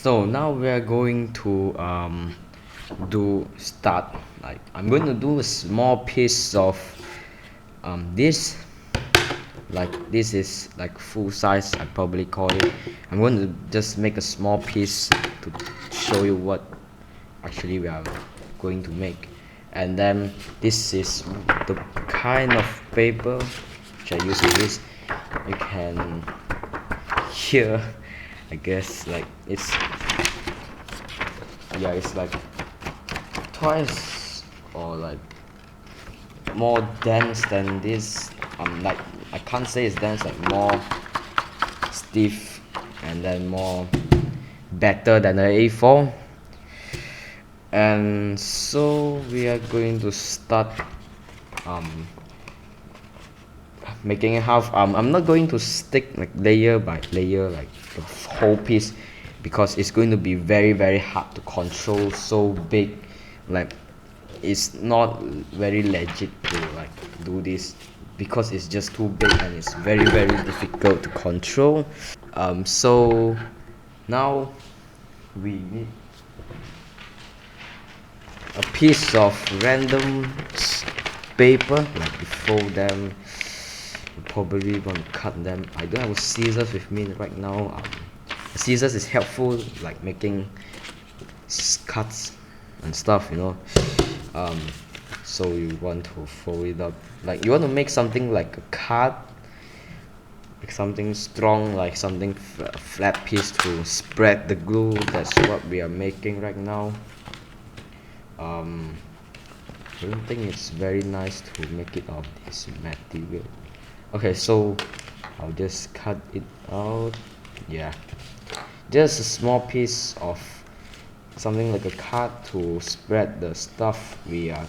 So now we are going to do start. Like I'm going to do a small piece of this. Like this is like full size, I probably call it. I'm going to just make a small piece to show you what actually we are going to make. And then this is the kind of paper which I use in this. You can hear, I guess, like it's like twice or like more dense than this. Like I can't say it's dense, like more stiff and then more better than the A4. And so we are going to start making it half. I'm not going to stick like layer by layer like the whole piece, because it's going to be very hard to control so big. Like it's not very legit to like do this because it's just too big and it's very difficult to control. So now we need a piece of random paper. Like before them, you probably want to cut them. I don't have a scissors with me right now. Scissors is helpful like making cuts and stuff, you know. So you want to fold it up, like you want to make something like a card, like something strong, like something flat piece to spread the glue. That's what we are making right now. I don't think it's very nice to make it of this material. Okay, so I'll just cut it out. Yeah, just a small piece of something like a card to spread the stuff we are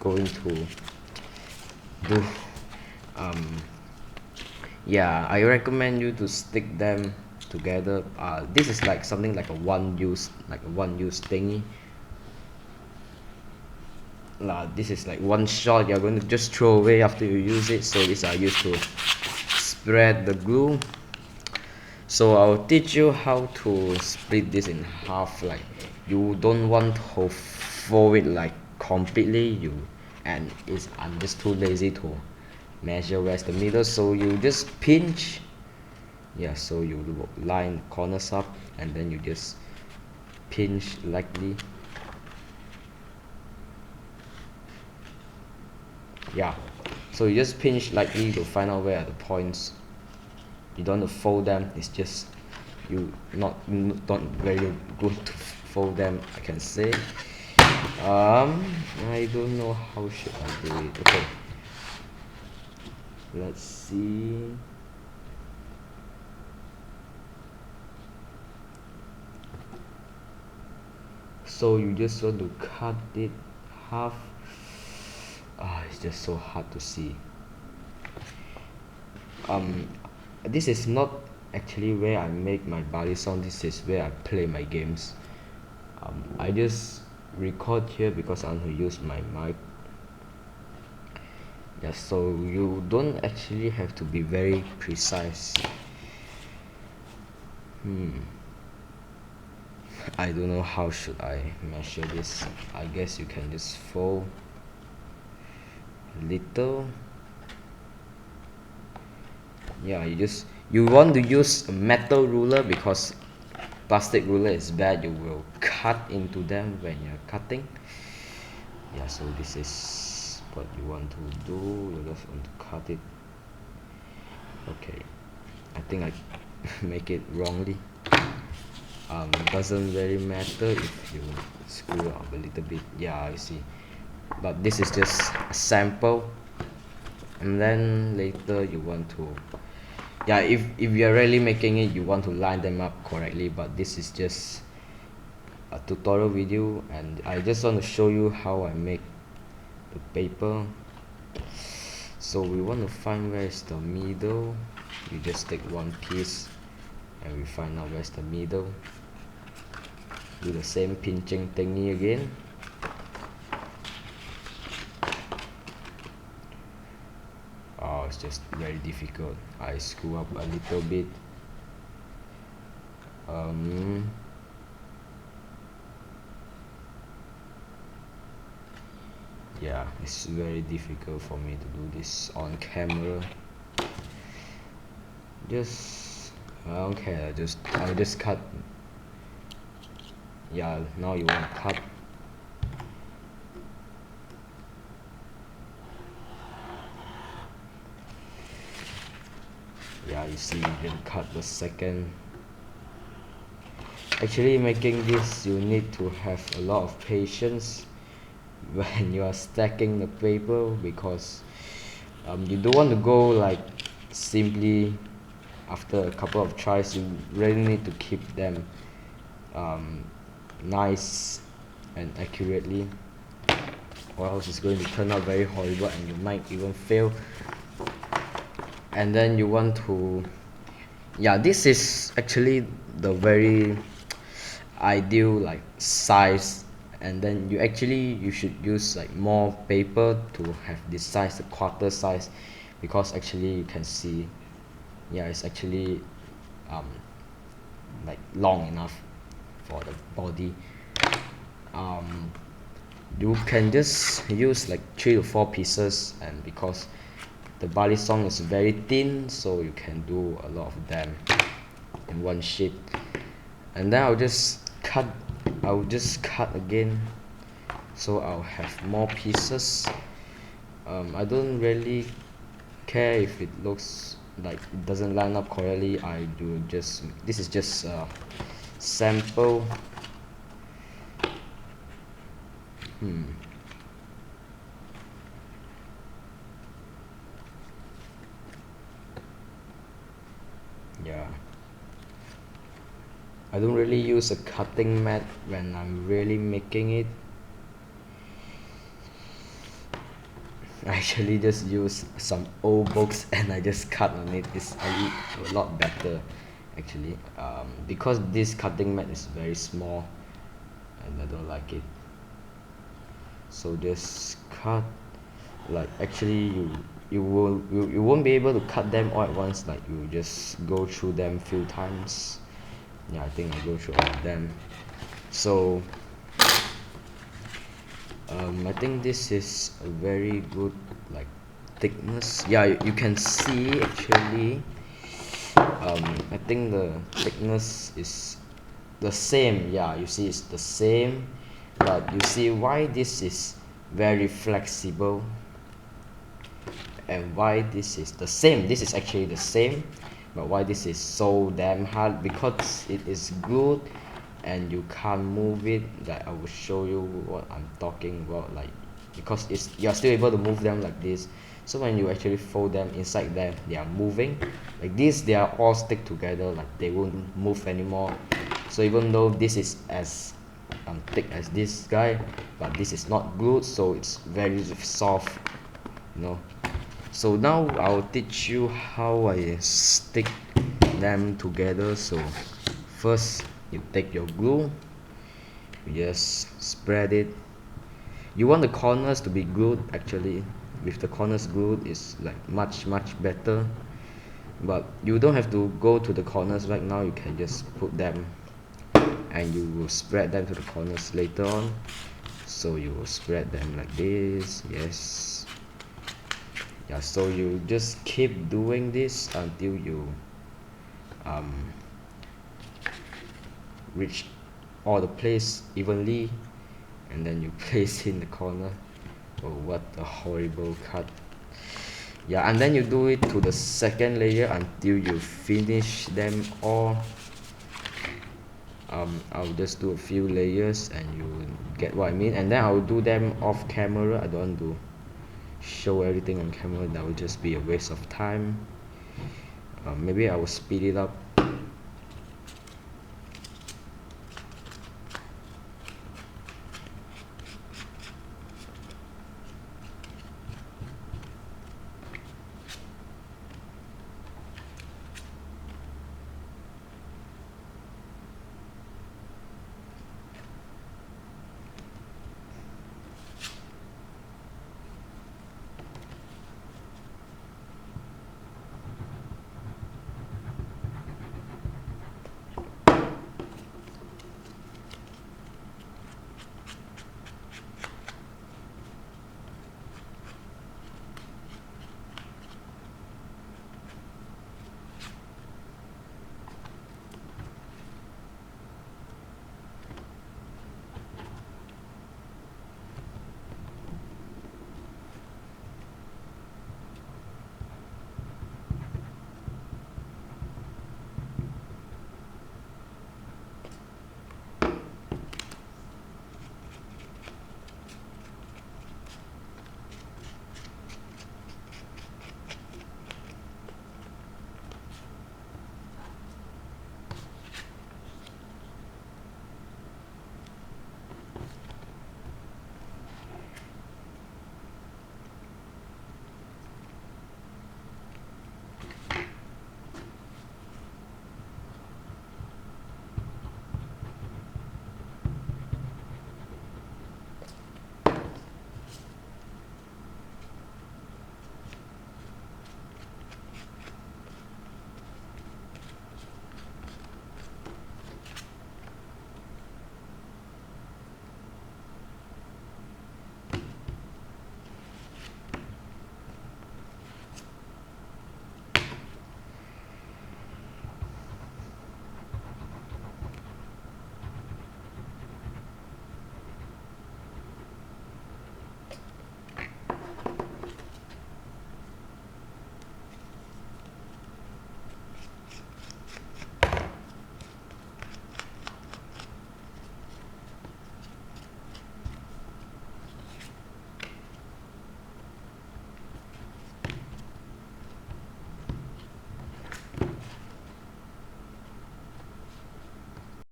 going to do. Yeah, I recommend you to stick them together. This is like something like a one-use thingy. This is like one shot you're going to just throw away after you use it, so these are used to spread the glue. So I'll teach you how to split this in half. Like you don't want to fold it like completely, and I'm just too lazy to measure where's the middle, so you just pinch. Yeah, so you line corners up and then you just pinch lightly. Yeah, so you just pinch lightly to find out where are the points. You don't want to fold them, it's just you not very good to fold them, I can say. I don't know how should I do it. Okay, let's see. So you just want to cut it half. It's just so hard to see. This is not actually where I make my Balisong. This is where I play my games. I just record here because I want to use my mic. Yeah, so you don't actually have to be very precise. I don't know how should I measure this. I guess you can just fold a little. Yeah, you want to use a metal ruler, because plastic ruler is bad, you will cut into them when you're cutting. Yeah, so this is what you want to do. You just want to cut it. Okay, I think I make it wrongly. Doesn't really matter if you screw up a little bit. Yeah, I see, but this is just a sample, and then later you want to, yeah, if you're really making it, you want to line them up correctly. But this is just a tutorial video and I just want to show you how I make the paper. So we want to find where is the middle. You just take one piece and we find out where's the middle. Do the same pinching thingy again. Oh, it's just very difficult. I screw up a little bit. Yeah, it's very difficult for me to do this on camera. Just I don't care, I'll just cut. Yeah, now you want to cut. Yeah, you see, you can cut the second. Actually, making this, you need to have a lot of patience when you are stacking the paper, because you don't want to go like simply after a couple of tries. You really need to keep them um, nice and accurately, or else it's going to turn out very horrible and you might even fail. And then you want to, yeah, this is actually the very ideal like size. And then you should use like more paper to have this size, the quarter size, because actually you can see, yeah, it's actually um like long enough for the body. You can just use like 3 to 4 pieces, and because the Balisong is very thin, so you can do a lot of them in one sheet. And then I'll just cut again, so I'll have more pieces. I don't really care if it looks like it doesn't line up correctly. This is just a sample. Yeah, I don't really use a cutting mat when I'm really making it. I actually just use some old books and I just cut on it. It's a lot better actually, because this cutting mat is very small and I don't like it. So just cut, like actually you won't be able to cut them all at once. Like you just go through them few times. Yeah, I think I go through all of them. So I think this is a very good like thickness. Yeah, you can see actually. I think the thickness is the same. Yeah, you see it's the same, but you see why this is very flexible and why this is the same. This is actually the same, but why this is so damn hard, because it is glued and you can't move it. Like I will show you what I'm talking about, like because you're still able to move them like this. So when you actually fold them inside them, they are moving like this. They are all stick together, like they won't move anymore. So even though this is as thick as this guy, but this is not glued, so it's very soft, you know. So now I'll teach you how I stick them together. So first you take your glue, you just spread it. You want the corners to be glued. Actually, with the corners glued is like much better, but you don't have to go to the corners right now. You can just put them and you will spread them to the corners later on. So you will spread them like this. Yes. Yeah, so you just keep doing this until you reach all the place evenly, and then you place in the corner. Oh, what a horrible cut. Yeah, and then you do it to the second layer until you finish them all. I'll just do a few layers and you get what I mean, and then I'll do them off camera. I don't want to show everything on camera. That would just be a waste of time. Maybe I will speed it up